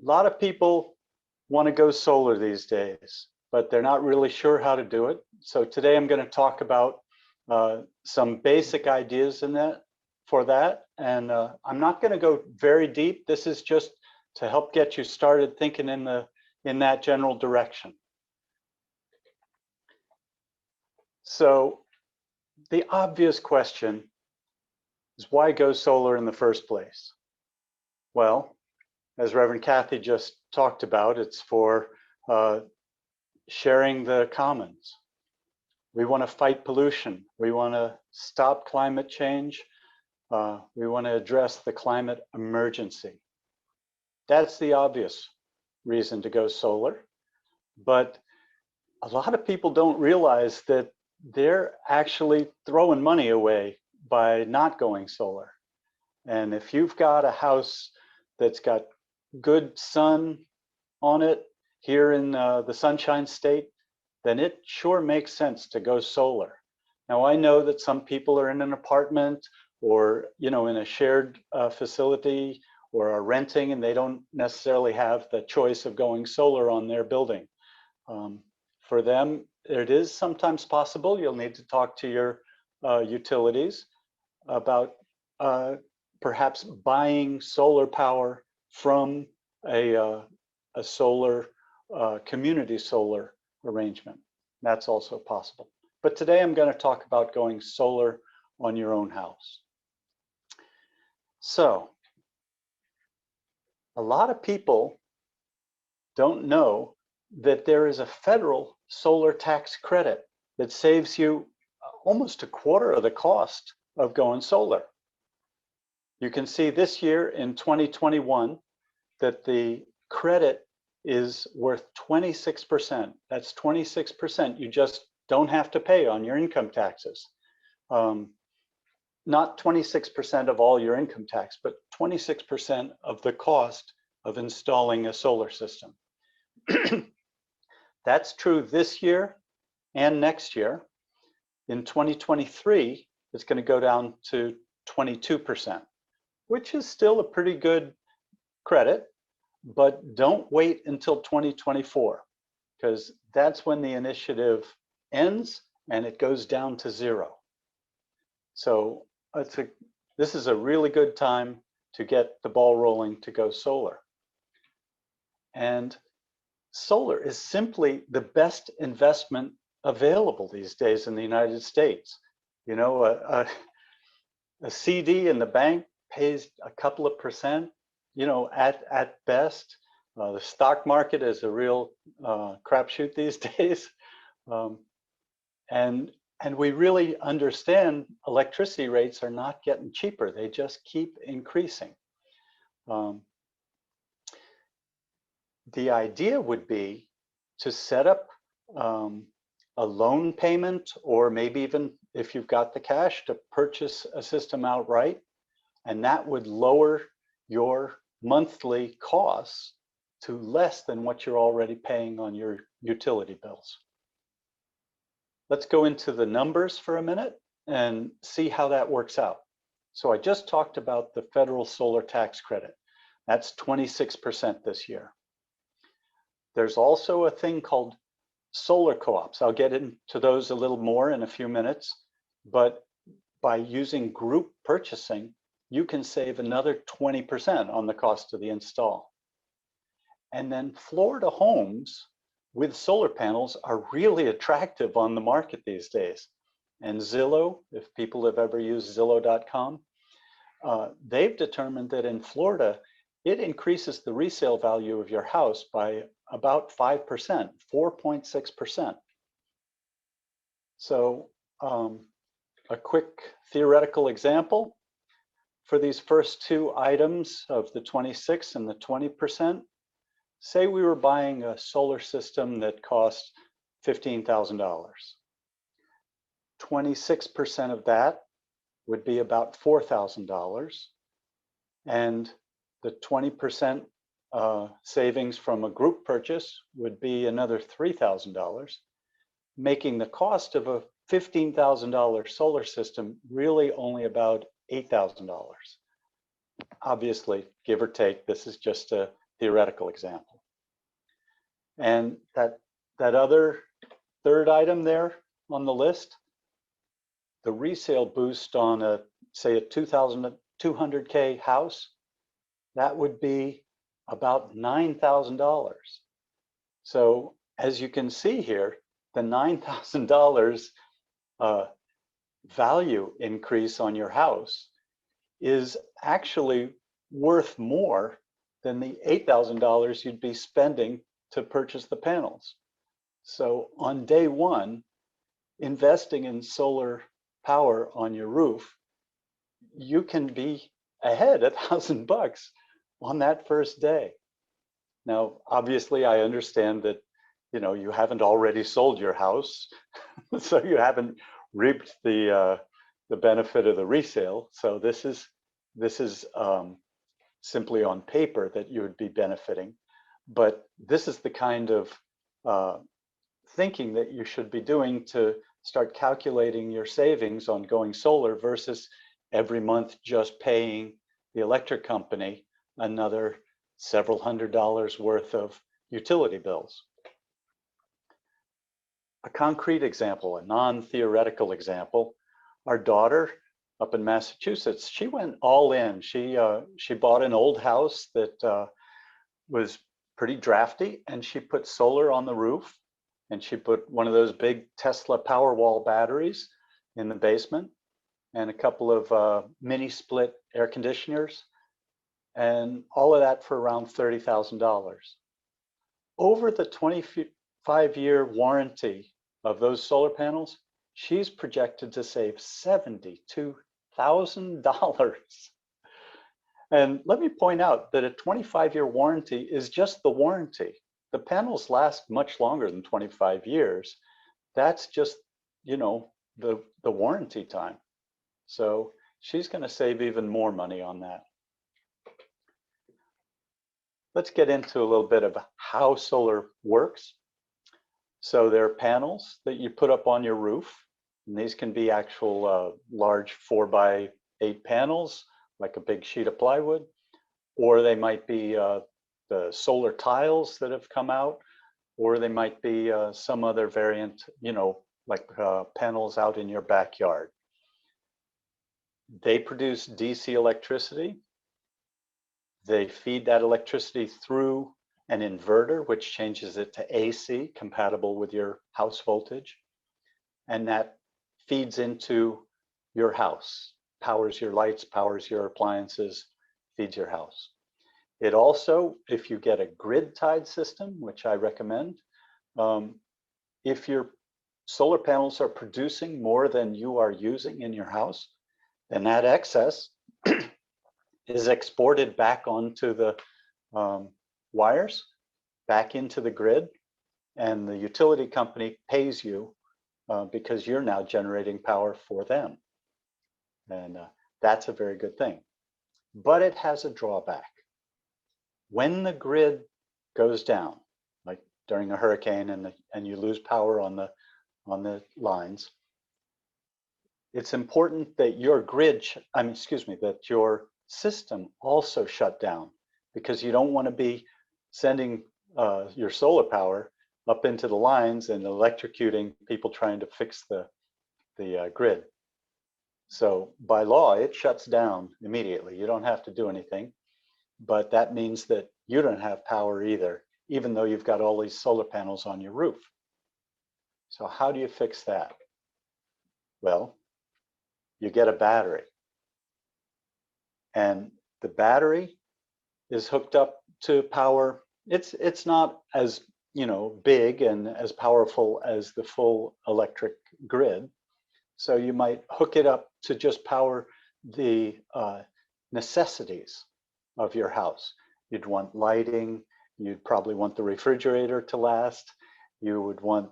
lot of people want to go solar these days, but they're not really sure how to do it. So today I'm going to talk about some basic ideas in that for that. And I'm not going to go very deep. This is just to help get you started thinking in that general direction. So the obvious question is, why go solar in the first place? Well, as Reverend Kathy just talked about, it's for sharing the commons. We want to fight pollution. We want to stop climate change. We want to address the climate emergency. That's the obvious reason to go solar. But a lot of people don't realize that they're actually throwing money away by not going solar. And if you've got a house that's got good sun on it here in the Sunshine State, then it sure makes sense to go solar. Now, I know that some people are in an apartment or, in a shared facility or are renting, and they don't necessarily have the choice of going solar on their building. For them, it is sometimes possible. You'll need to talk to your utilities about perhaps buying solar power from a solar community solar arrangement. That's also possible. But today I'm going to talk about going solar on your own house. So a lot of people don't know that there is a federal solar tax credit that saves you almost a quarter of the cost of going solar. You can see this year in 2021 that the credit is worth 26%. That's 26% you just don't have to pay on your income taxes. Not 26% of all your income tax, but 26% of the cost of installing a solar system. That's true this year and next year. In 2023, it's going to go down to 22%, which is still a pretty good credit, but don't wait until 2024, because that's when the initiative ends and it goes down to zero. So this is a really good time to get the ball rolling to go solar. And solar is simply the best investment available these days in the United States. A CD in the bank pays a couple of percent, at best. The stock market is a real crapshoot these days. And we really understand electricity rates are not getting cheaper. They just keep increasing. The idea would be to set up a loan payment, or maybe even if you've got the cash, to purchase a system outright, and that would lower your monthly costs to less than what you're already paying on your utility bills. Let's go into the numbers for a minute and see how that works out. So I just talked about the federal solar tax credit. That's 26% this year. There's also a thing called solar co-ops. I'll get into those a little more in a few minutes, but by using group purchasing, you can save another 20% on the cost of the install. And then Florida homes with solar panels are really attractive on the market these days. And Zillow, if people have ever used Zillow.com, they've determined that in Florida, it increases the resale value of your house by about 5%, 4.6%. So a quick theoretical example, for these first two items of the 26 and the 20%, say we were buying a solar system that cost $15,000. 26% of that would be about $4,000. And the 20% savings from a group purchase would be another $3,000, making the cost of a $15,000 solar system really only about $8,000. Obviously, give or take, this is just a theoretical example. And that other third item there on the list, the resale boost on a, say, a 200K house, that would be about $9,000. So as you can see here, the $9,000 value increase on your house is actually worth more than the $8,000 you'd be spending to purchase the panels. So on day one, investing in solar power on your roof, you can be ahead $1,000 on that first day. Now, obviously, I understand that, you know, you haven't already sold your house, so you haven't reaped the benefit of the resale. So this is simply on paper that you would be benefiting, but this is the kind of thinking that you should be doing to start calculating your savings on going solar versus every month just paying the electric company another several $100s worth of utility bills. A concrete example, a non-theoretical example, our daughter up in Massachusetts, she went all in. She bought an old house that was pretty drafty, and she put solar on the roof, and she put one of those big Tesla Powerwall batteries in the basement, and a couple of mini split air conditioners, and all of that for around $30,000. Over the 25-year warranty of those solar panels, she's projected to save $72,000. And let me point out that a 25-year warranty is just the warranty. The panels last much longer than 25 years. That's just, you know, the warranty time. So she's going to save even more money on that. Let's get into a little bit of how solar works. So there are panels that you put up on your roof, and these can be actual large 4x8 panels, like a big sheet of plywood, or they might be the solar tiles that have come out, or they might be some other variant, you know, like panels out in your backyard. They produce DC electricity. They feed that electricity through an inverter, which changes it to AC, compatible with your house voltage. And that feeds into your house, powers your lights, powers your appliances, feeds your house. It also, if you get a grid-tied system, which I recommend, if your solar panels are producing more than you are using in your house, then that excess is exported back onto the wires, back into the grid, and the utility company pays you because you're now generating power for them. And that's a very good thing. But it has a drawback. When the grid goes down, like during a hurricane and you lose power on the lines, it's important that your grid, that your system also shut down, because you don't want to be sending your solar power up into the lines and electrocuting people trying to fix the grid. So by law, it shuts down immediately. You don't have to do anything, but that means that you don't have power either, even though you've got all these solar panels on your roof. So how do you fix that? Well, you get a battery. And the battery is hooked up to power. It's not as, you know, big and as powerful as the full electric grid. So you might hook it up to just power the necessities of your house. You'd want lighting. You'd probably want the refrigerator to last. You would want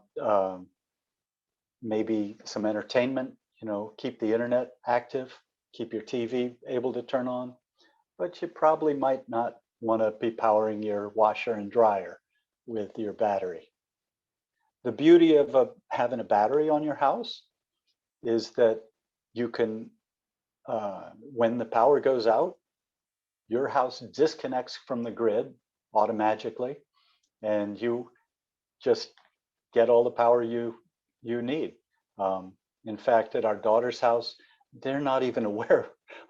maybe some entertainment, you know, keep the internet active, keep your TV able to turn on. But you probably might not want to be powering your washer and dryer with your battery. The beauty of having a battery on your house is that you can, when the power goes out, your house disconnects from the grid automatically, and you just get all the power you need. In fact, at our daughter's house, they're not even aware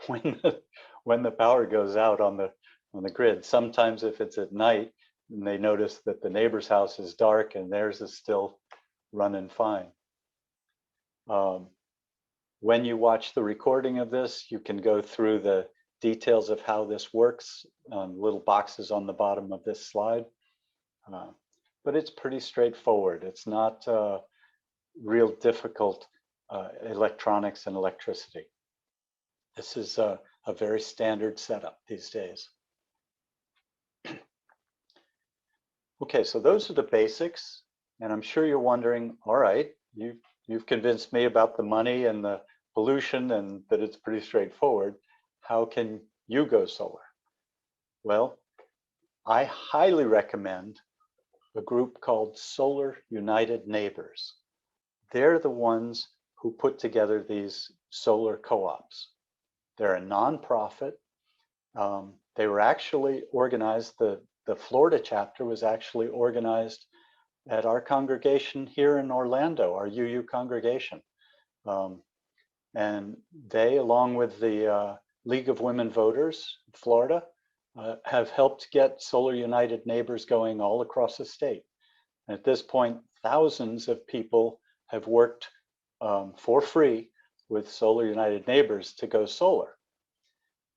when the power goes out on the grid. Sometimes if it's at night and they notice that the neighbor's house is dark and theirs is still running fine. When you watch the recording of this, you can go through the details of how this works, little boxes on the bottom of this slide. But it's pretty straightforward. It's not real difficult electronics and electricity. This is a very standard setup these days. Okay, so those are the basics, and I'm sure you're wondering, all right, you've convinced me about the money and the pollution and that it's pretty straightforward. How can you go solar? Well, I highly recommend a group called Solar United Neighbors. They're the ones who put together these solar co-ops. They're a nonprofit. They were actually organized, the Florida chapter was actually organized at our congregation here in Orlando, our UU congregation. And they, along with the League of Women Voters, Florida, have helped get Solar United Neighbors going all across the state. And at this point, thousands of people have worked for free with Solar United Neighbors to go solar.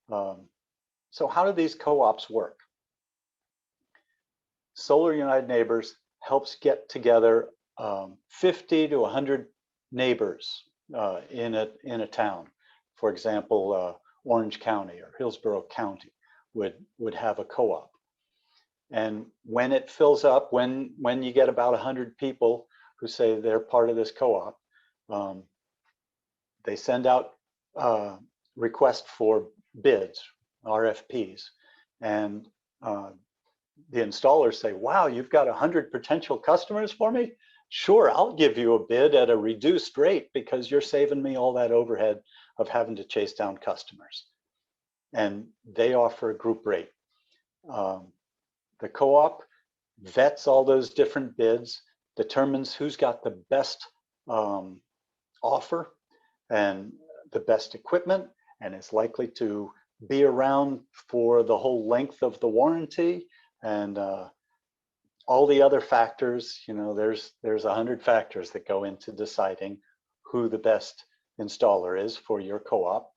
So how do these co-ops work? Solar United Neighbors helps get together 50 to 100 neighbors in a town. For example, Orange County or Hillsborough County would have a co-op. And when it fills up, when you get about 100 people who say they're part of this co-op, they send out requests for bids, RFPs, and the installers say, wow, you've got 100 potential customers for me? Sure, I'll give you a bid at a reduced rate because you're saving me all that overhead of having to chase down customers. And they offer a group rate. The co-op vets all those different bids, determines who's got the best offer and the best equipment, and is likely to be around for the whole length of the warranty, and all the other factors. You know, there's 100 factors that go into deciding who the best installer is for your co-op,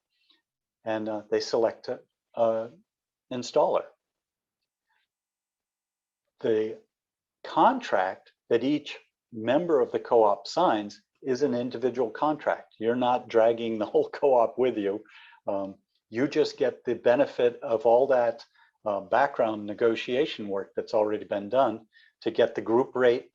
and they select an installer. The contract that each member of the co-op signs is an individual contract. You're not dragging the whole co-op with you. You just get the benefit of all that background negotiation work that's already been done to get the group rate,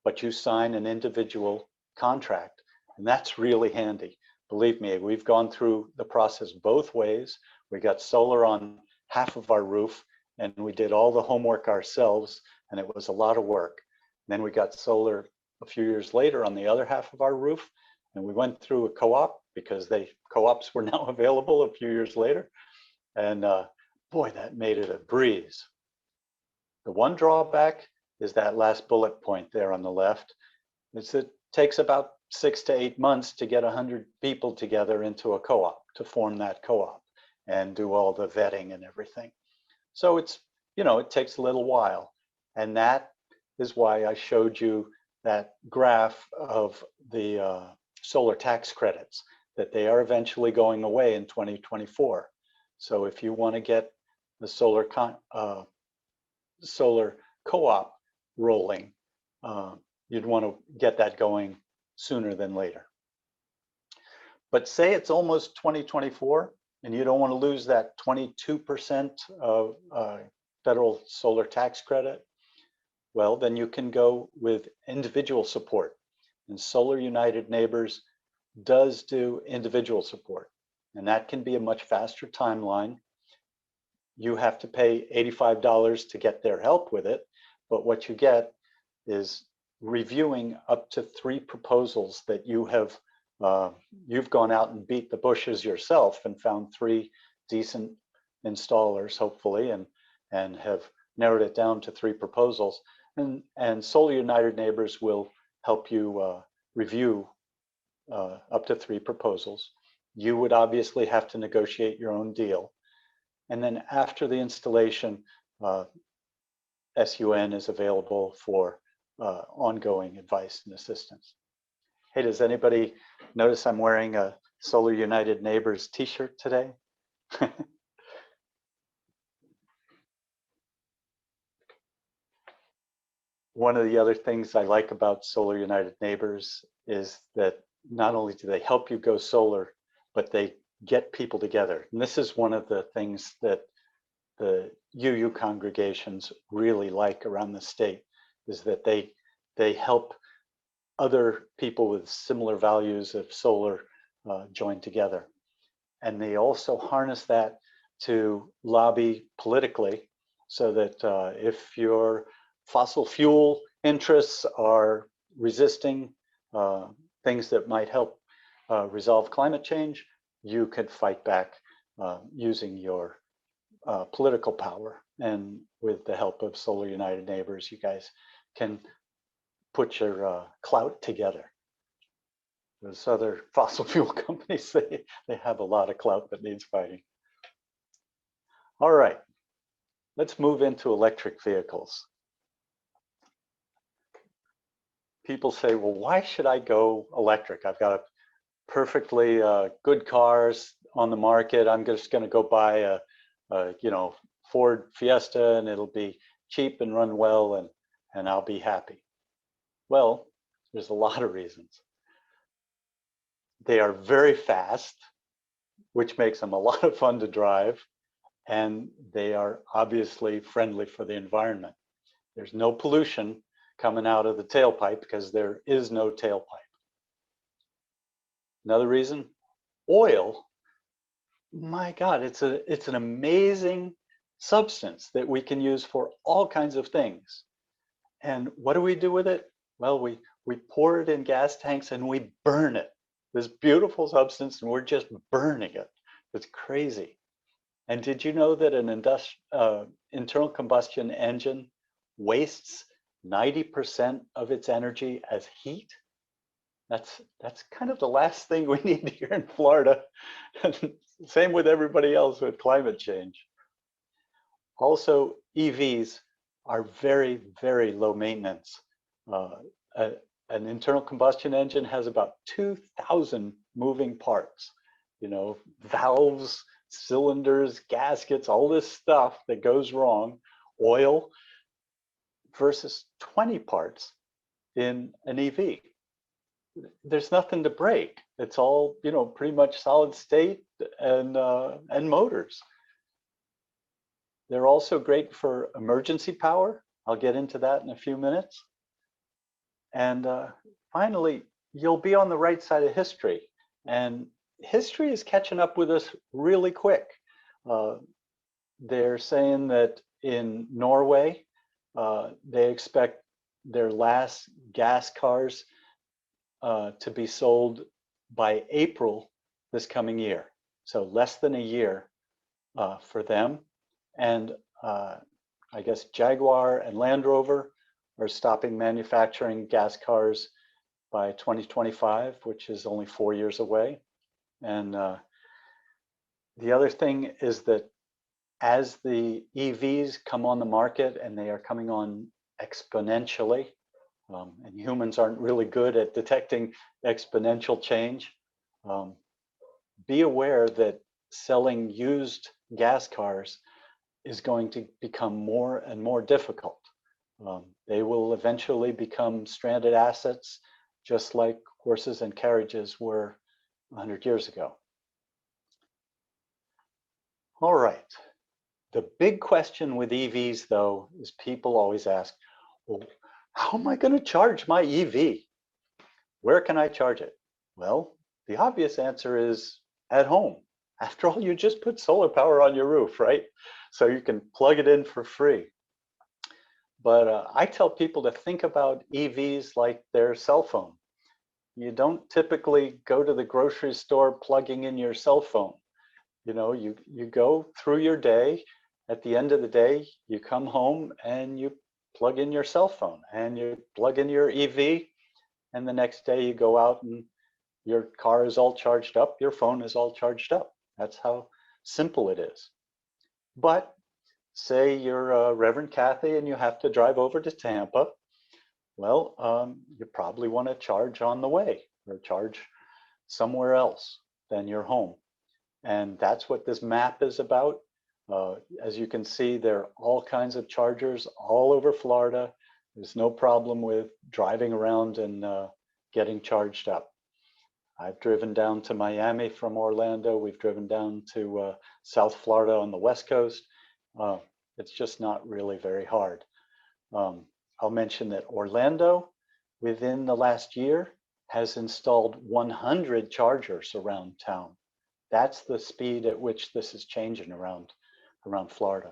but you sign an individual contract. And that's really handy. Believe me, we've gone through the process both ways. We got solar on half of our roof, and we did all the homework ourselves, and it was a lot of work. And then we got solar a few years later on the other half of our roof, and we went through a co-op because co-ops were now available a few years later. And boy, that made it a breeze. The one drawback is that last bullet point there on the left. It takes about 6 to 8 months to get 100 people together into a co-op, to form that co-op and do all the vetting and everything. So it's, you know, it takes a little while. And that is why I showed you that graph of the solar tax credits, that they are eventually going away in 2024. So if you want to get the solar co-op rolling, you'd want to get that going sooner than later. But say it's almost 2024 and you don't want to lose that 22% of federal solar tax credit, well, then you can go with individual support. And Solar United Neighbors does do individual support, and that can be a much faster timeline. You have to pay $85 to get their help with it, but what you get is reviewing up to 3 proposals that you have you've gone out and beat the bushes yourself and found 3 decent installers, hopefully, and have narrowed it down to 3 proposals, and Solar United Neighbors will help you review up to 3 proposals. You would obviously have to negotiate your own deal. And then after the installation, SUN is available for ongoing advice and assistance. Hey, does anybody notice I'm wearing a Solar United Neighbors t-shirt today? One of the other things I like about Solar United Neighbors is that not only do they help you go solar, but they get people together. And this is one of the things that the UU congregations really like around the state, is that they help other people with similar values of solar join together. And they also harness that to lobby politically, so that if your fossil fuel interests are resisting things that might help resolve climate change, you could fight back using your political power. And with the help of Solar United Neighbors, you guys can put your clout together. Those other fossil fuel companies, they have a lot of clout that needs fighting. All right, let's move into electric vehicles. People say, well, why should I go electric? I've got a perfectly good cars on the market. I'm just going to go buy a Ford Fiesta, and it'll be cheap and run well, and I'll be happy. Well, there's a lot of reasons. They are very fast, which makes them a lot of fun to drive, and they are obviously friendly for the environment. There's no pollution coming out of the tailpipe because there is no tailpipe. Another reason, oil. My God, it's an amazing substance that we can use for all kinds of things. And what do we do with it? Well, we pour it in gas tanks and we burn it. This beautiful substance, and we're just burning it. It's crazy. And did you know that an internal combustion engine wastes 90% of its energy as heat? That's kind of the last thing we need here in Florida. Same with everybody else with climate change. Also, EVs are very, very low maintenance. An internal combustion engine has about 2,000 moving parts, valves, cylinders, gaskets, all this stuff that goes wrong, oil, versus 20 parts in an EV. There's nothing to break. It's all, pretty much solid state and motors. They're also great for emergency power. I'll get into that in a few minutes. And finally, you'll be on the right side of history. And history is catching up with us really quick. They're saying that in Norway, they expect their last gas cars to be sold by April this coming year. So less than a year for them. And I guess Jaguar and Land Rover are stopping manufacturing gas cars by 2025, which is only 4 years away. And the other thing is that as the EVs come on the market, and they are coming on exponentially, and humans aren't really good at detecting exponential change, be aware that selling used gas cars is going to become more and more difficult. They will eventually become stranded assets, just like horses and carriages were 100 years ago. All right. The big question with EVs, though, is people always ask, well, how am I going to charge my EV? Where can I charge it? Well, the obvious answer is at home. After all, you just put solar power on your roof, right? So you can plug it in for free. But I tell people to think about EVs like their cell phone. You don't typically go to the grocery store plugging in your cell phone. You go through your day, At the end of the day, you come home and you plug in your cell phone and you plug in your EV, and the next day you go out and your car is all charged up, your phone is all charged up. That's how simple it is. But say you're Reverend Kathy and you have to drive over to Tampa. Well, you probably want to charge on the way or charge somewhere else than your home. And that's what this map is about. As you can see, there are all kinds of chargers all over Florida. There's no problem with driving around and getting charged up. I've driven down to Miami from Orlando. We've driven down to South Florida on the West Coast. It's just not really very hard. I'll mention that Orlando, within the last year, has installed 100 chargers around town. That's the speed at which this is changing around Florida.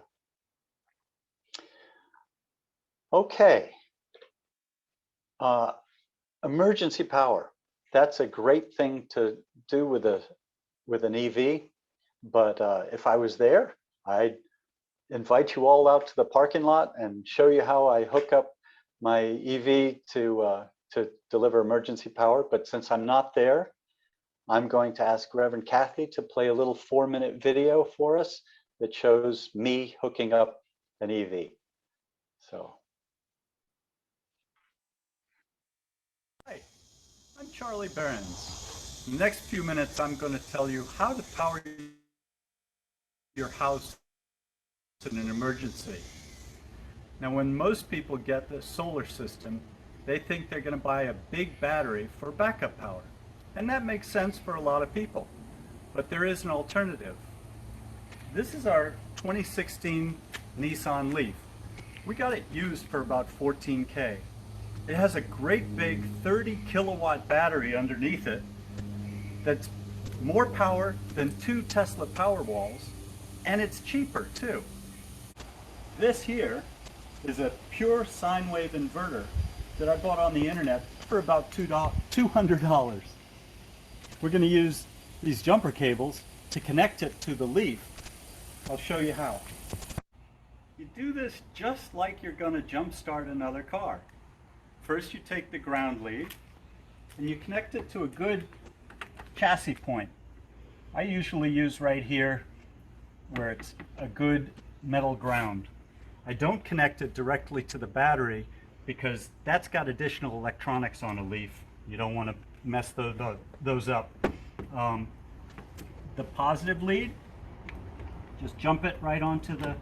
Okay, emergency power. That's a great thing to do with an EV, but if I was there, I'd invite you all out to the parking lot and show you how I hook up my EV to deliver emergency power. But since I'm not there, I'm going to ask Reverend Kathy to play a little 4-minute video for us that shows me hooking up an EV. So. Hi, I'm Charlie Behrens. In the next few minutes, I'm going to tell you how to power your house in an emergency. Now, when most people get the solar system, they think they're going to buy a big battery for backup power. And that makes sense for a lot of people. But there is an alternative. This is our 2016 Nissan Leaf. We got it used for about $14K. It has a great big 30 kilowatt battery underneath it that's more power than 2 Tesla Powerwalls, and it's cheaper too. This here is a pure sine wave inverter that I bought on the internet for about $200. We're going to use these jumper cables to connect it to the Leaf. I'll show you how. You do this just like you're going to jump start another car. First you take the ground lead and you connect it to a good chassis point. I usually use right here where it's a good metal ground. I don't connect it directly to the battery because that's got additional electronics on a Leaf. You don't want to mess those up. The positive lead, just jump it right onto the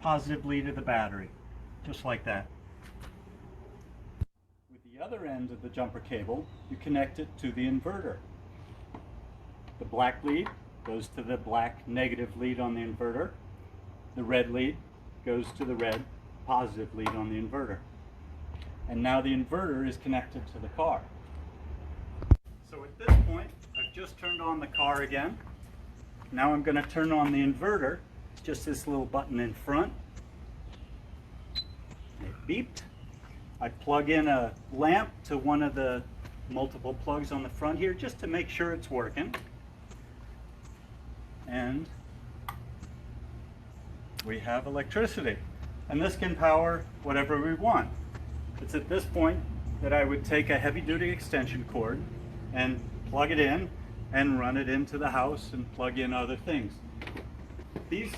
positive lead of the battery, just like that. With the other end of the jumper cable, you connect it to the inverter. The black lead goes to the black negative lead on the inverter. The red lead goes to the red positive lead on the inverter. And now the inverter is connected to the car. So at this point, I've just turned on the car again. Now I'm going to turn on the inverter. It's just this little button in front. It beeped. I plug in a lamp to one of the multiple plugs on the front here just to make sure it's working. And we have electricity. And this can power whatever we want. It's at this point that I would take a heavy-duty extension cord and plug it in and run it into the house and plug in other things. These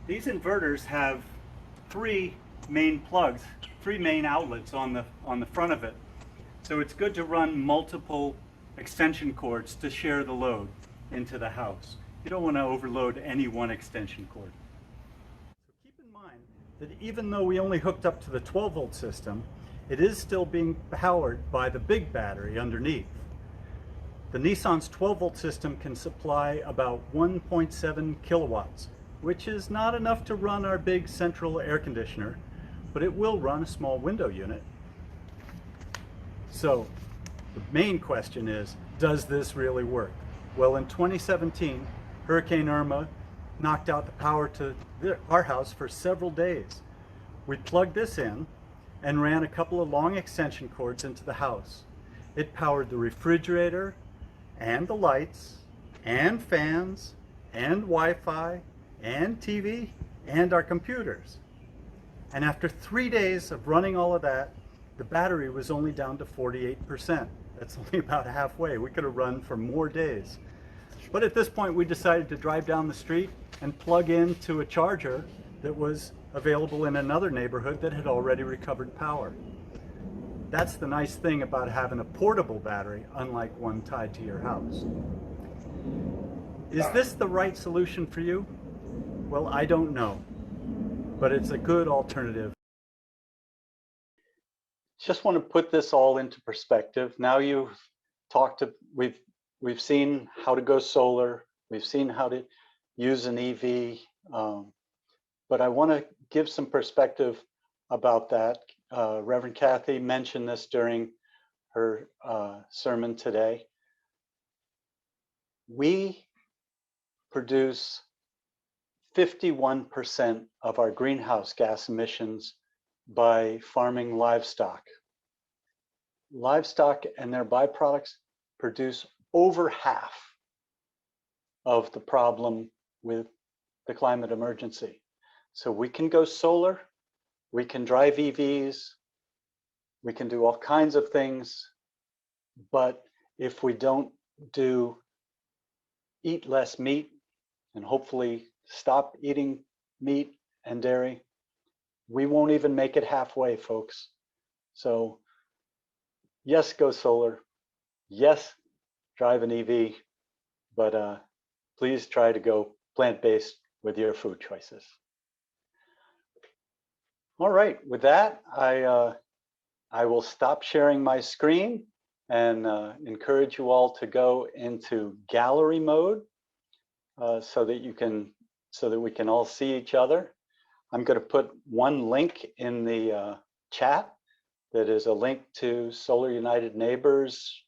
inverters have 3 main plugs, 3 main outlets on the front of it. So it's good to run multiple extension cords to share the load into the house. You don't want to overload any one extension cord. So keep in mind that even though we only hooked up to the 12-volt system, it is still being powered by the big battery underneath. The Nissan's 12-volt system can supply about 1.7 kilowatts, which is not enough to run our big central air conditioner, but it will run a small window unit. So the main question is, does this really work? Well, in 2017, Hurricane Irma knocked out the power to our house for several days. We plugged this in and ran a couple of long extension cords into the house. It powered the refrigerator and the lights and fans and Wi-Fi and TV and our computers. And after 3 days of running all of that, the battery was only down to 48%. That's only about halfway. We could have run for more days. But at this point, we decided to drive down the street and plug into a charger that was available in another neighborhood that had already recovered power. That's the nice thing about having a portable battery, unlike one tied to your house. Is this the right solution for you? Well, I don't know, but it's a good alternative. Just want to put this all into perspective. Now you've we've seen how to go solar. We've seen how to use an EV, but I want to give some perspective about that. Reverend Kathy mentioned this during her sermon today. We produce 51% of our greenhouse gas emissions by farming livestock. Livestock and their byproducts produce over half of the problem with the climate emergency. So we can go solar, we can drive EVs, we can do all kinds of things, but if we don't eat less meat and hopefully stop eating meat and dairy, we won't even make it halfway, folks. So yes, go solar. Yes, drive an EV, but please try to go plant-based with your food choices. All right, with that, I will stop sharing my screen and encourage you all to go into gallery mode so that we can all see each other. I'm going to put one link in the chat that is a link to Solar United Neighbors,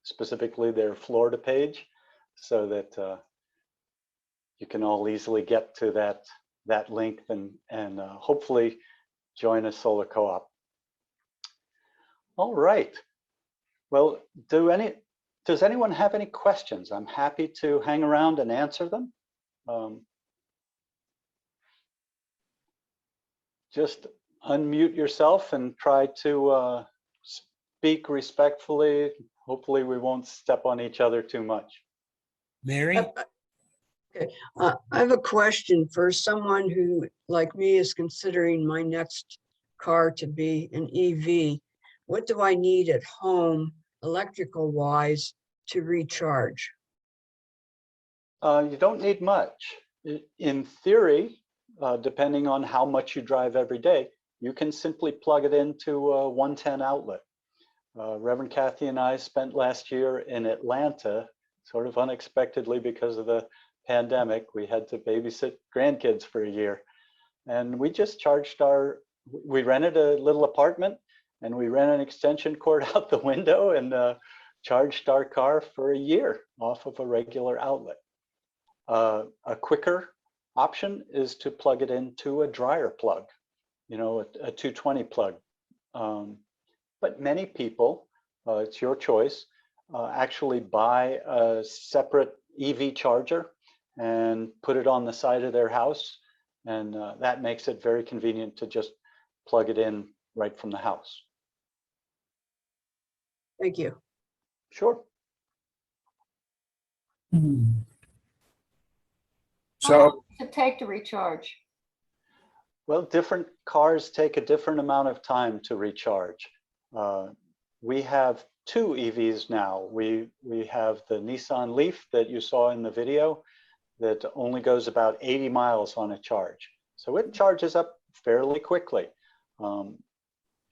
specifically their Florida page, so that you can all easily get to that link and hopefully join a solar co-op. All right. Well, does anyone have any questions? I'm happy to hang around and answer them. Just unmute yourself and try to speak respectfully. Hopefully we won't step on each other too much. Mary? Okay, I have a question for someone who, like me, is considering my next car to be an EV. What do I need at home, electrical wise, to recharge? You don't need much. In theory, depending on how much you drive every day, you can simply plug it into a 110 outlet. Reverend Kathy and I spent last year in Atlanta, sort of unexpectedly because of the pandemic. We had to babysit grandkids for a year. And we just we rented a little apartment and we ran an extension cord out the window and charged our car for a year off of a regular outlet. A quicker option is to plug it into a dryer plug, a 220 plug. But many people, it's your choice, actually buy a separate EV charger and put it on the side of their house. And that makes it very convenient to just plug it in right from the house. Thank you. Sure. How long So, does it take to recharge? Well, different cars take a different amount of time to recharge. We have two EVs now. We have the Nissan Leaf that you saw in the video that only goes about 80 miles on a charge. So it charges up fairly quickly.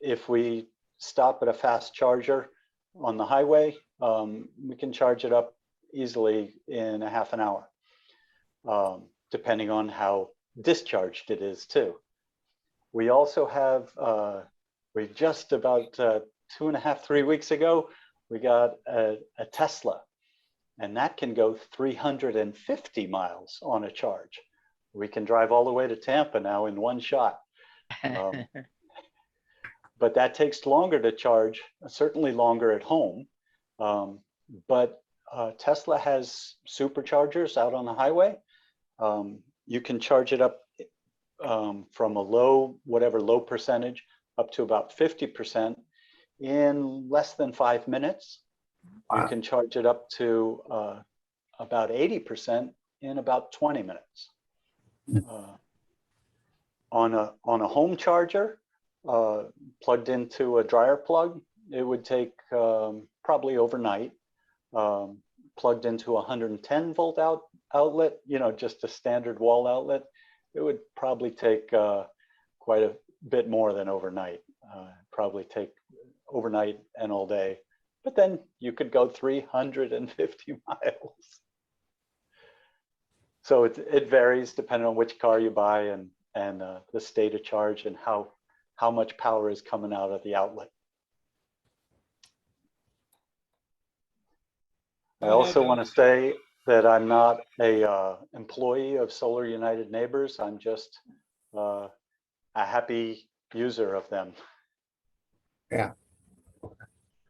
If we stop at a fast charger on the highway, we can charge it up easily in a half an hour, depending on how discharged it is too. We also have, we just about 2.5–3 weeks ago, we got a Tesla, and that can go 350 miles on a charge. We can drive all the way to Tampa now in one shot. But that takes longer to charge, certainly longer at home. But Tesla has superchargers out on the highway. You can charge it up from a low percentage up to about 50% in less than 5 minutes. You can charge it up to about 80% in about 20 minutes. On a home charger, plugged into a dryer plug, it would take probably overnight. Plugged into a 110 volt outlet, just a standard wall outlet, it would probably take quite a bit more than overnight. Probably take overnight and all day, but then you could go 350 miles. So it varies depending on which car you buy and the state of charge and how much power is coming out of the outlet. I also want to say that I'm not a employee of Solar United Neighbors. I'm just a happy user of them. Yeah.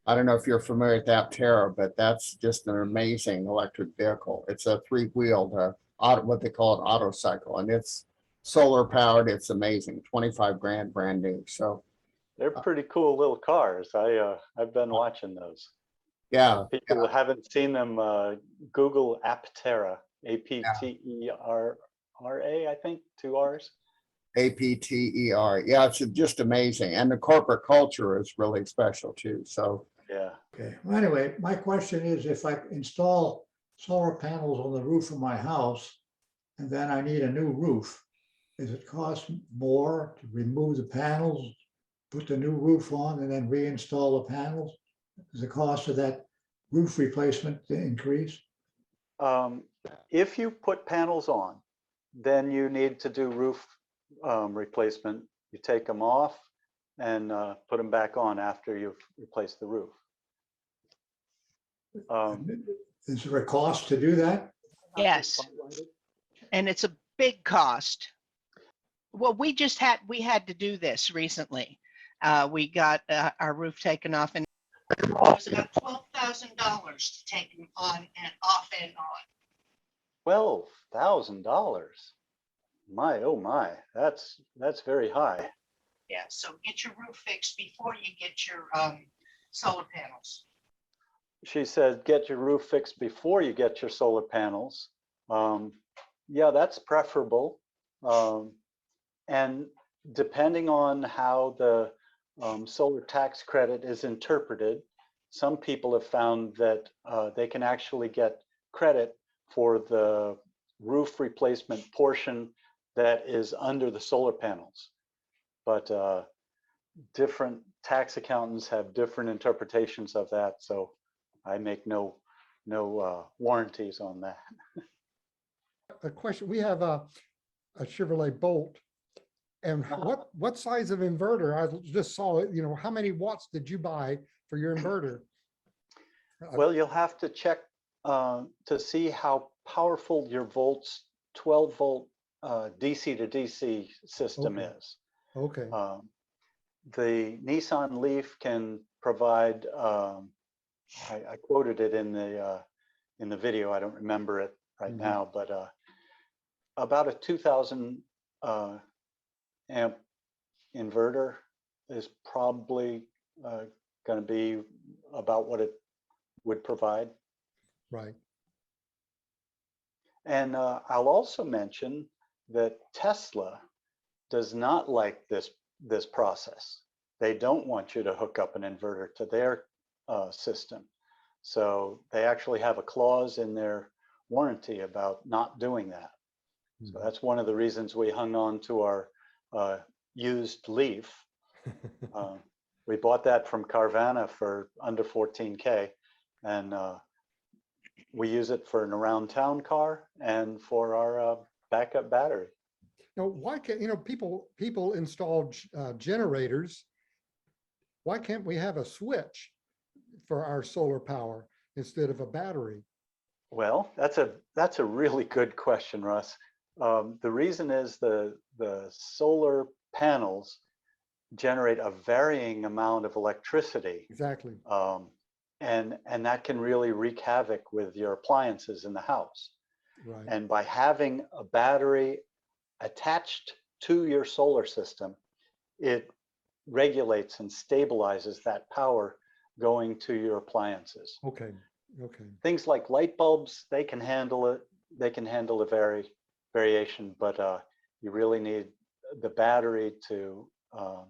I don't know if you're familiar with Aptera, but that's just an amazing electric vehicle. It's a three-wheeled, what they call an auto cycle, and it's solar powered. It's amazing. 25 grand brand new. So they're pretty cool little cars. I've been watching those. Yeah. People who haven't seen them, Google Aptera, A-P-T-E-R-R-A, I think, 2 R's. APTER. Yeah, it's just amazing. And the corporate culture is really special too. So yeah. Okay, well, anyway, my question is, if I install solar panels on the roof of my house and then I need a new roof, does it cost more to remove the panels, put the new roof on, and then reinstall the panels? Does the cost of that roof replacement increase? If you put panels on, then you need to do roof replacement. You take them off and put them back on after you've replaced the roof. Is there a cost to do that? Yes, and it's a big cost. Well, we had to do this recently. We got our roof taken off, and it was about $12,000 to take them on and off and on. $12,000. My, oh my, that's very high. Yeah, so get your roof fixed before you get your solar panels. She said, get your roof fixed before you get your solar panels. Yeah, that's preferable. And depending on how the solar tax credit is interpreted, some people have found that they can actually get credit for the roof replacement portion that is under the solar panels. But different tax accountants have different interpretations of that, so I make no warranties on that. A question, we have a Chevrolet Bolt, and what size of inverter? I just saw it, how many watts did you buy for your inverter? Well, you'll have to check to see how powerful your 12 volt DC to DC system is. Okay. The Nissan Leaf can provide, I quoted it in the video, I don't remember it right now, but about a 2000 amp inverter is probably going to be about what it would provide. Right. And I'll also mention that Tesla does not like this process. They don't want you to hook up an inverter to their system. So they actually have a clause in their warranty about not doing that. So that's one of the reasons we hung on to our used Leaf. We bought that from Carvana for under 14K, and we use it for an around town car and for our backup battery. Now, why can't, people install generators. Why can't we have a switch for our solar power instead of a battery? Well, that's a really good question, Russ. The reason is the solar panels generate a varying amount of electricity. Exactly. and that can really wreak havoc with your appliances in the house. Right. And by having a battery attached to your solar system, it regulates and stabilizes that power going to your appliances. Okay. Okay. Things like light bulbs, they can handle it. They can handle a variation, but you really need the battery to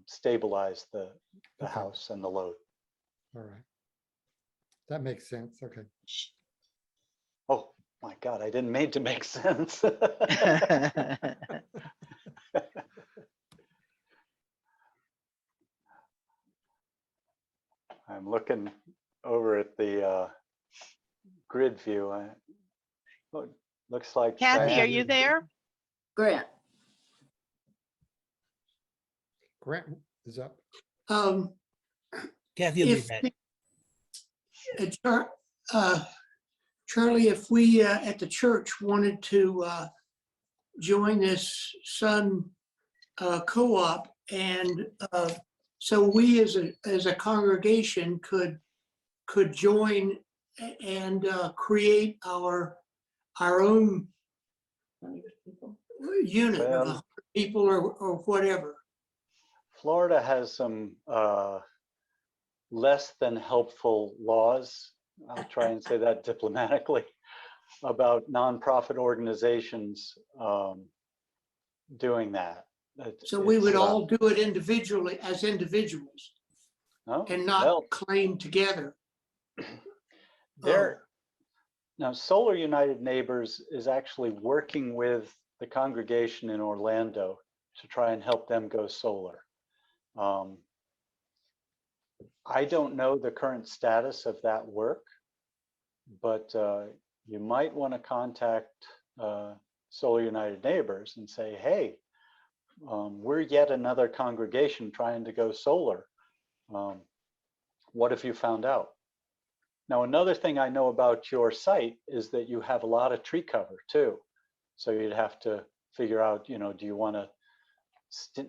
stabilize the Okay. house and the load. All right. That makes sense. Okay. Oh my God, I didn't mean to make sense. I'm looking over at the grid view. Looks like Kathy, are Diane- you there? Grant, Grant is up. Kathy will be if, back. Charlie, if we at the church wanted to join this Sun co-op, and so we as a congregation could join and create our own unit of Well- 100 people or whatever. Florida has some less than helpful laws. I'll try and say that diplomatically, about nonprofit organizations doing that. So we would It's, all do it individually as individuals oh, and not well, claim together. there. Now, Solar United Neighbors is actually working with the congregation in Orlando to try and help them go solar. I don't know the current status of that work, but you might want to contact Solar United Neighbors and say, hey, we're yet another congregation trying to go solar. What have you found out? Now, another thing I know about your site is that you have a lot of tree cover too. So you'd have to figure out, you know, do you want a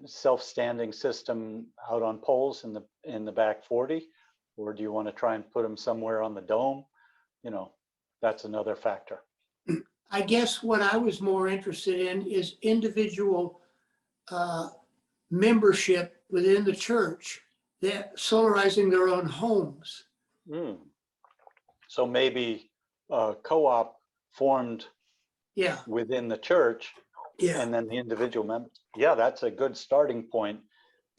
self-standing system out on poles in the back 40, or do you want to try and put them somewhere on the dome? You know, that's another factor. I guess what I was more interested in is individual membership within the church that solarizing their own homes. So maybe a co-op formed Yeah, within the church, yeah, and then the individual members. Yeah, that's a good starting point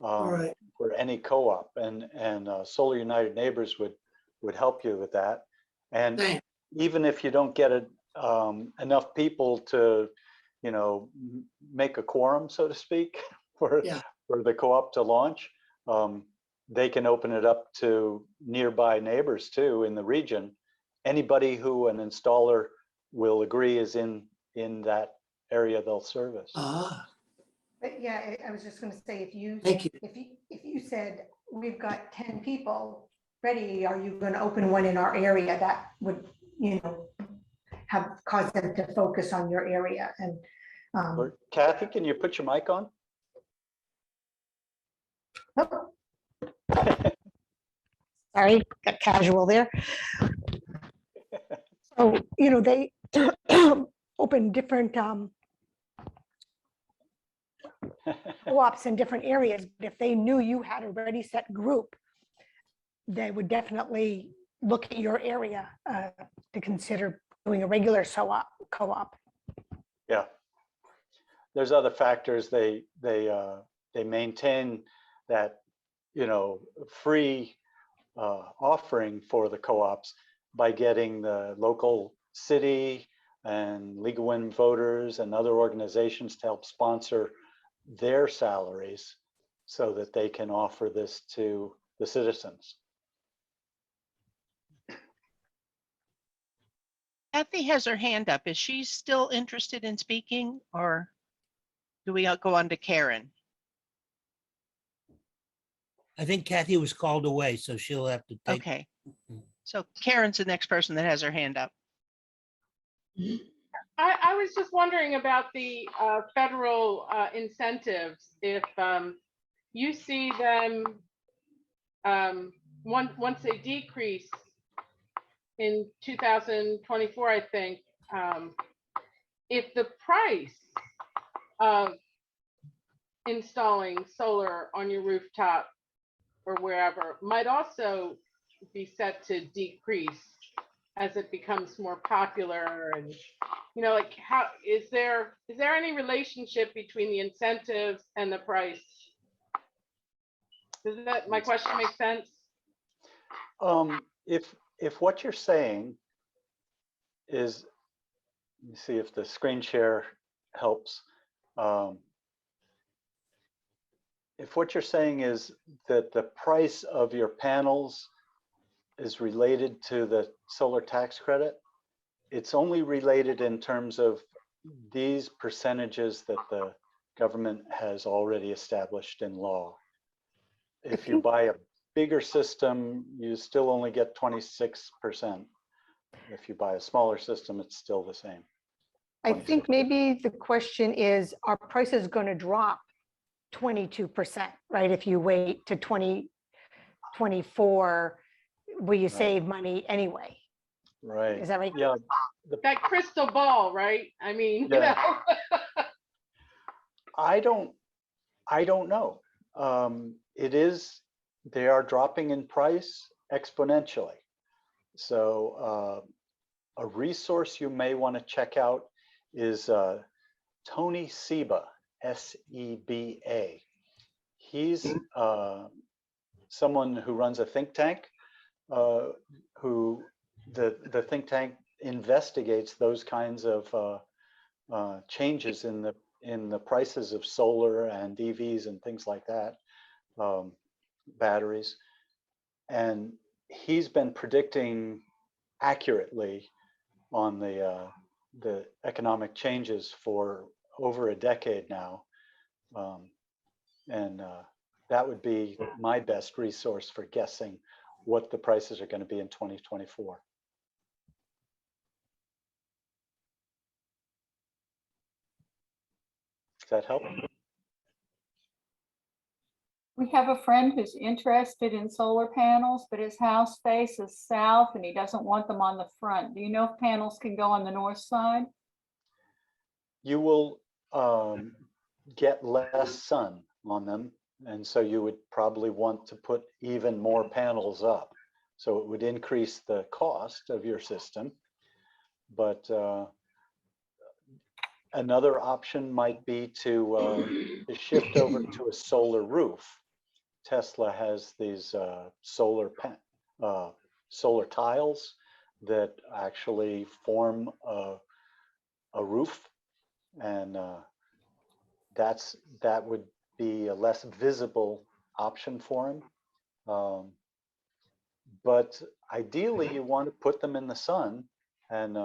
all right. for any co-op, and Solar United Neighbors would help you with that. And Thanks. even if you don't get enough people to, you know, make a quorum, so to speak, for Yeah. for the co-op to launch, they can open it up to nearby neighbors too in the region. Anybody who an installer will agree is in that area they'll service. But yeah, I was just gonna say, Thank you. if you said, we've got 10 people ready, are you gonna open one in our area? That would, you know, have caused them to focus on your area. And Or, Kathy, can you put your mic on? oh. Sorry, got casual there. So, you know, they open different co-ops in different areas. But if they knew you had a ready set group, they would definitely look at your area to consider doing a regular co-op. Yeah. There's other factors. They maintain that, you know, free offering for the co-ops by getting the local city and League of Women Voters and other organizations to help sponsor their salaries so that they can offer this to the citizens. Kathy has her hand up. Is she still interested in speaking, or do we go on to Karen? I think Kathy was called away, so she'll have to take. Okay. So Karen's the next person that has her hand up. I was just wondering about the federal incentives. If you see them, once they decrease in 2024, I think, if the price of installing solar on your rooftop or wherever might also be set to decrease as it becomes more popular, and like, how is there any relationship between the incentives and the price? Does that, my question make sense? If what you're saying is, let me see if the screen share helps. If what you're saying is that the price of your panels is related to the solar tax credit, it's only related in terms of these percentages that the government has already established in law. If you buy a bigger system, you still only get 26%. If you buy a smaller system, it's still the same. I think 26%. maybe the question is, are prices going to drop 22%, right? If you wait to 2024, will you save money anyway? Right. Is that right? Yeah. That crystal ball, right? I mean, Yeah. I don't know. They are dropping in price exponentially. So a resource you may want to check out is Tony Seba, S-E-B-A. He's someone who runs a think tank, who the think tank investigates those kinds of changes in the prices of solar and EVs and things like that, batteries. And he's been predicting accurately on the economic changes for over a decade now. That would be my best resource for guessing what the prices are going to be in 2024. Does that help? We have a friend who's interested in solar panels, but his house faces south and he doesn't want them on the front. Do you know if panels can go on the north side? You will get less sun on them, and so you would probably want to put even more panels up. So it would increase the cost of your system. But another option might be to shift over to a solar roof. Tesla has these solar tiles that actually form a roof, and that would be a less visible option for him. But ideally, you want to put them in the sun, and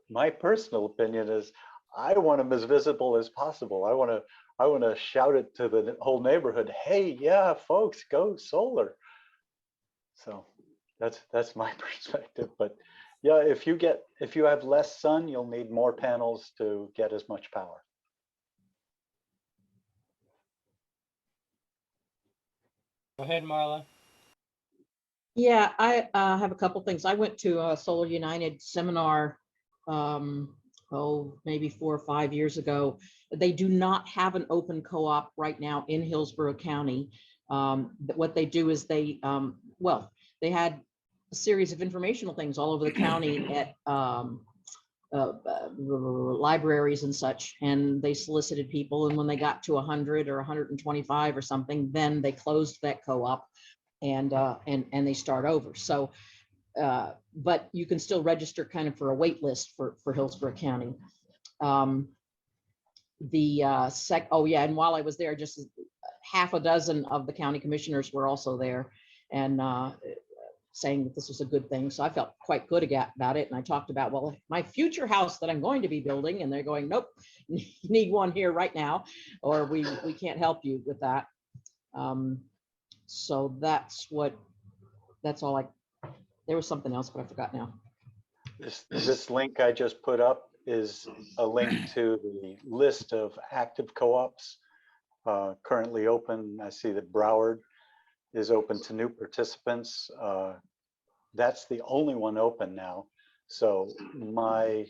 my personal opinion is I want them as visible as possible. I want to shout it to the whole neighborhood. Hey, yeah, folks, go solar. So that's my perspective. But yeah, if you have less sun, you'll need more panels to get as much power. Go ahead, Marla. Yeah, I have a couple things. I went to a Solar United seminar, maybe 4 or 5 years ago. They do not have an open co-op right now in Hillsborough County. But what they do is they had a series of informational things all over the county at libraries and such, and they solicited people. And when they got to 100 or 125 or something, then they closed that co-op and they start over. So, but you can still register kind of for a wait list for Hillsborough County. And while I was there, just half a dozen of the county commissioners were also there, and saying that this was a good thing. So I felt quite good about it. And I talked about, well, my future house that I'm going to be building, and they're going, nope, you need one here right now, or we can't help you with that. So that's all there was something else, but I forgot now. This link I just put up is a link to the list of active co-ops currently open. I see that Broward is open to new participants. That's the only one open now. So my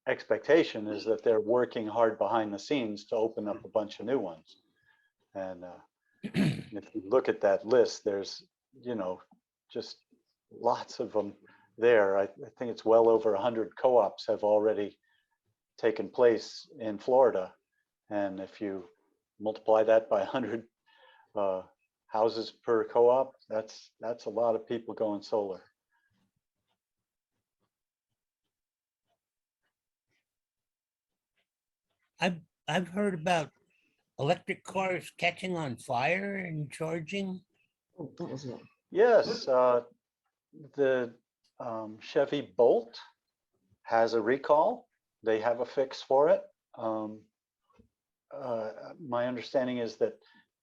expectation is that they're working hard behind the scenes to open up a bunch of new ones. And if you look at that list, there's, you know, just lots of them there. I think it's well over 100 co-ops have already taken place in Florida. And if you multiply that by 100 houses per co-op, that's a lot of people going solar. I've heard about electric cars catching on fire and charging. Oh, that was it. Yes, the Chevy Bolt has a recall. They have a fix for it. My understanding is that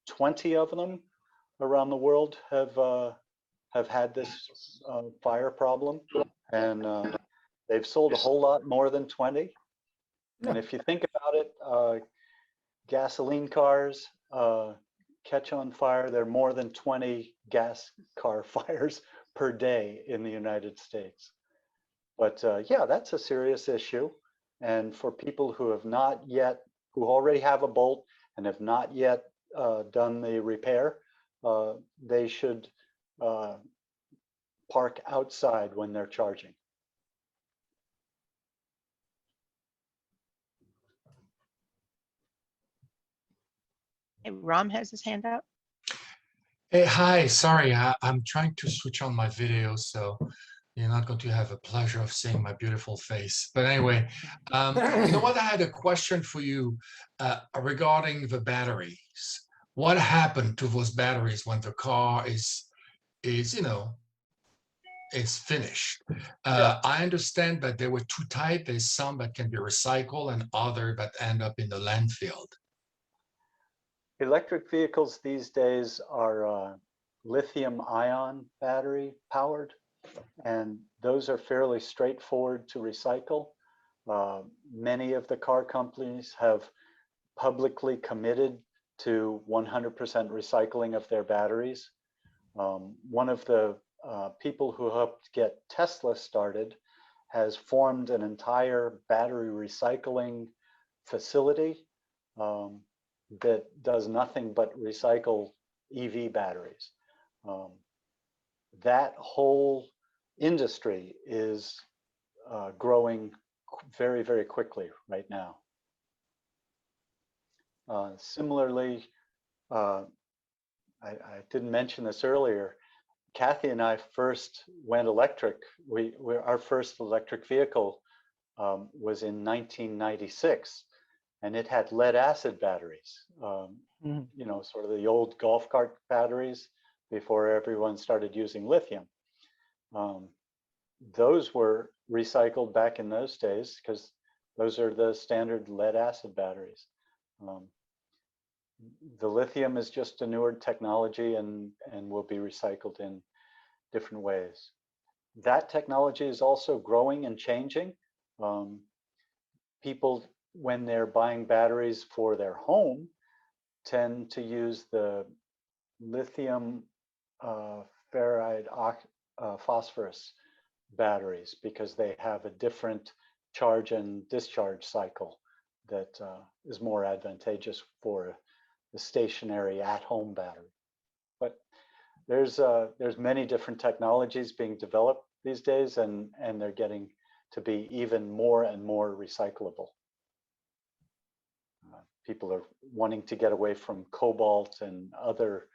20 of them around the world have had this fire problem, and they've sold a whole lot more than 20. And if you think about it, gasoline cars catch on fire. There are more than 20 gas car fires per day in the United States. But yeah, that's a serious issue. And for people who have not yet, who already have a Bolt and have not yet done the repair, they should park outside when they're charging. Hey, Ram has his hand up. Hey, hi, sorry, I'm trying to switch on my video, so you're not going to have a pleasure of seeing my beautiful face. But anyway, you know what? I had a question for you regarding the batteries. What happened to those batteries when the car is you know, is finished? I understand that there were two types. There's some that can be recycled and other that end up in the landfill. Electric vehicles these days are lithium ion battery powered, and those are fairly straightforward to recycle. Many of the car companies have publicly committed to 100% recycling of their batteries. One of the people who helped get Tesla started has formed an entire battery recycling facility that does nothing but recycle EV batteries. That whole industry is growing very, very quickly right now. Similarly, I didn't mention this earlier, Kathy and I first went electric. Our first electric vehicle was in 1996. And it had lead acid batteries, you know, sort of the old golf cart batteries before everyone started using lithium. Those were recycled back in those days because those are the standard lead acid batteries. The lithium is just a newer technology and will be recycled in different ways. That technology is also growing and changing. People, when they're buying batteries for their home, tend to use the lithium ferrite phosphorus batteries because they have a different charge and discharge cycle that is more advantageous for the stationary at-home battery. But there's many different technologies being developed these days, and they're getting to be even more and more recyclable. People are wanting to get away from cobalt and other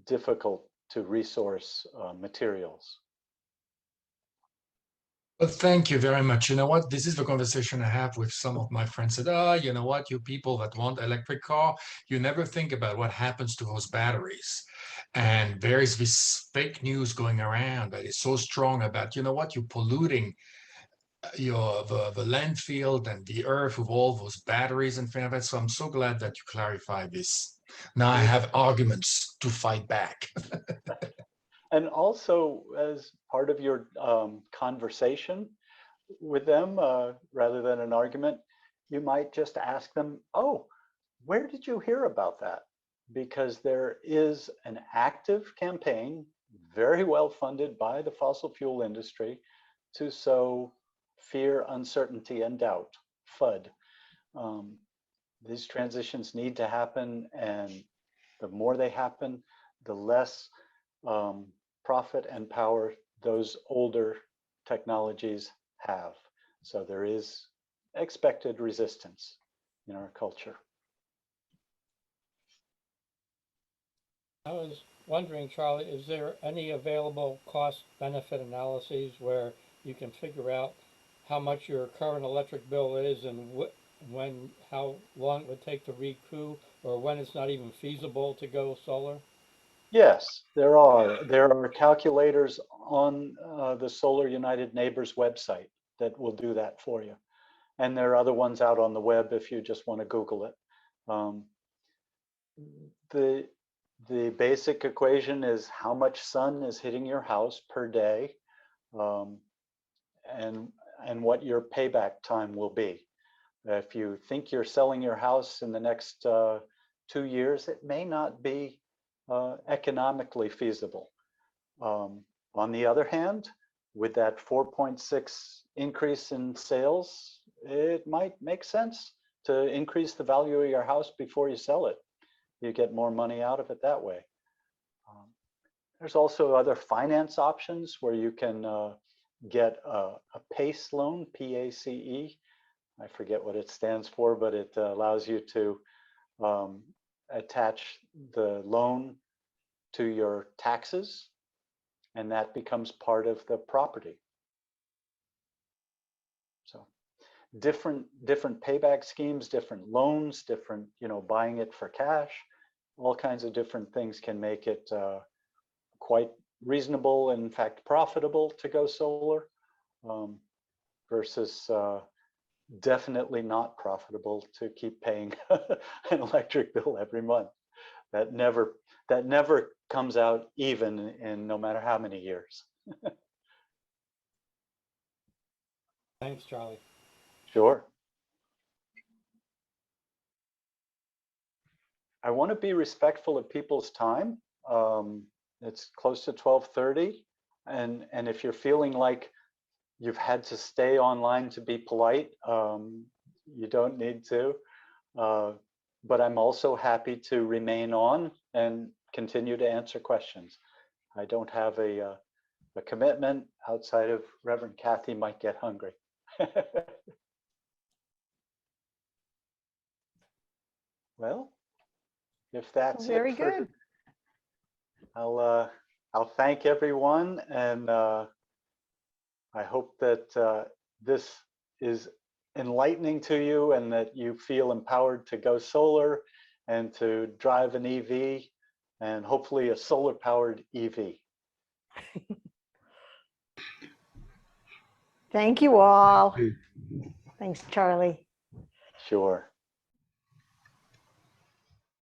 difficult to resource materials. Well, thank you very much. You know what? This is the conversation I have with some of my friends. Said, "Oh, you know what? You people that want electric car, you never think about what happens to those batteries." And there is this fake news going around that is so strong about, you know what? You're polluting the landfill and the earth with all those batteries and things like that. So I'm so glad that you clarified this. Now I have arguments to fight back. And also, as part of your conversation with them, rather than an argument, you might just ask them, "Oh, where did you hear about that?" Because there is an active campaign, very well funded by the fossil fuel industry to sow fear, uncertainty, and doubt, FUD. These transitions need to happen, and the more they happen, the less profit and power those older technologies have. So there is expected resistance in our culture. I was wondering, Charlie, is there any available cost benefit analyses where you can figure out how much your current electric bill is and how long it would take to recoup, or when it's not even feasible to go solar? Yes, there are. There are calculators on the Solar United Neighbors website that will do that for you. And there are other ones out on the web if you just want to Google it. The basic equation is how much sun is hitting your house per day, and what your payback time will be. If you think you're selling your house in the next 2 years, it may not be economically feasible. On the other hand, with that 4.6 increase in sales, it might make sense to increase the value of your house before you sell it. You get more money out of it that way. There's also other finance options where you can get a PACE loan, P-A-C-E. I forget what it stands for, but it allows you to attach the loan to your taxes, and that becomes part of the property. So different payback schemes, different loans, different, buying it for cash, all kinds of different things can make it quite reasonable, in fact, profitable to go solar, versus definitely not profitable to keep paying an electric bill every month. That never comes out even in no matter how many years. Thanks, Charlie. Sure. I want to be respectful of people's time. It's close to 12:30, and if you're feeling like you've had to stay online to be polite, you don't need to. But I'm also happy to remain on and continue to answer questions. I don't have a commitment outside of Reverend Kathy might get hungry. Well, if that's Very it for, good. I'll thank everyone, and I hope that this is enlightening to you and that you feel empowered to go solar and to drive an EV, and hopefully a solar powered EV. Thank you all. Thanks, Charlie. Sure.